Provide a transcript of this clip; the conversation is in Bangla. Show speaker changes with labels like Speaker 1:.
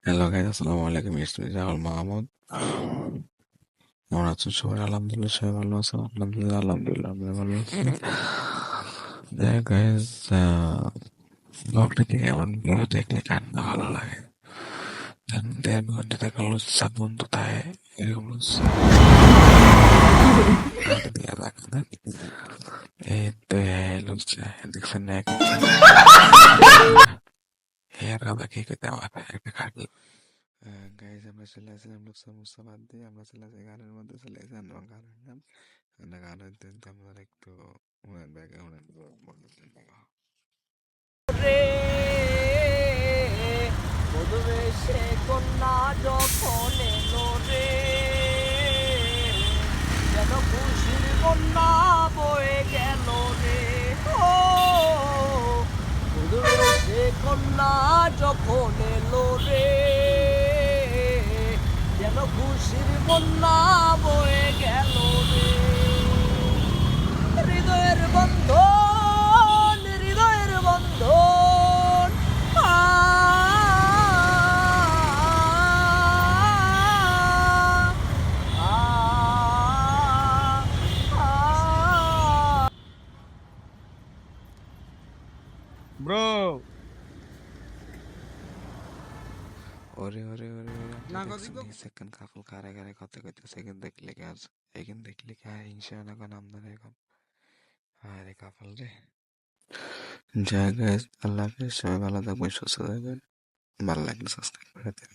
Speaker 1: হ্যালো গাইস, আসসালামু আলাইকুম। It's me Jahul Mahmud. কেমন আছেন সবাই? আলহামদুলিল্লাহ সবাই ভালো আছেন। আলহামদুলিল্লাহ আমি ভালো আছি। যাই গাইস, ব্লগটাকে এমন ভিডিও দেখলে কান্না ভালো লাগে। 1.5 ঘন্টা দেখা লজ্জা বন্ধু তাই এরকম লজ্জা দিয়া দেখা না। এই তো লজ্জা দেখছেন না এর কথা কি করতে আমার একটা কাটল। গাইস, আমরা চলে আসলাম লুৎফা মুস্তাফা দিয়ে। আমরা চলে আসি গানের মধ্যে চলে আসি এবং গানের নাম গানের দিন আপনারা একটু উনার ব্যাগে উনার
Speaker 2: রে মধুবেশে কন্যা যখন এলো রে যেন খুশির কন্যা বয়ে গেল রে ও মধুবেশে কন্যা যখন এলো রে যেন খুশির কন্যা বয়ে গেল রে হৃদয়ের বন্ধন হৃদয়ের বন্ধন
Speaker 3: Bro,
Speaker 1: ওরে ওরে ওরে ওরে আপনি
Speaker 3: nah kau
Speaker 1: দেখছেন
Speaker 3: itu
Speaker 1: নি সেকেন্ড কাপল কারে কারে কথা কইতে সেকেন্ড দেখলে কি আজ এখান দেখলে কি হিংসা না কোন আমদানি এখন আরে কাপল রে। যাই গাইস, আল্লাহ হাফেজ, সবাই ভালো থাকবেন, সুস্থ থাকবেন। ভালো লাগলে সাবস্ক্রাইব করে দেন।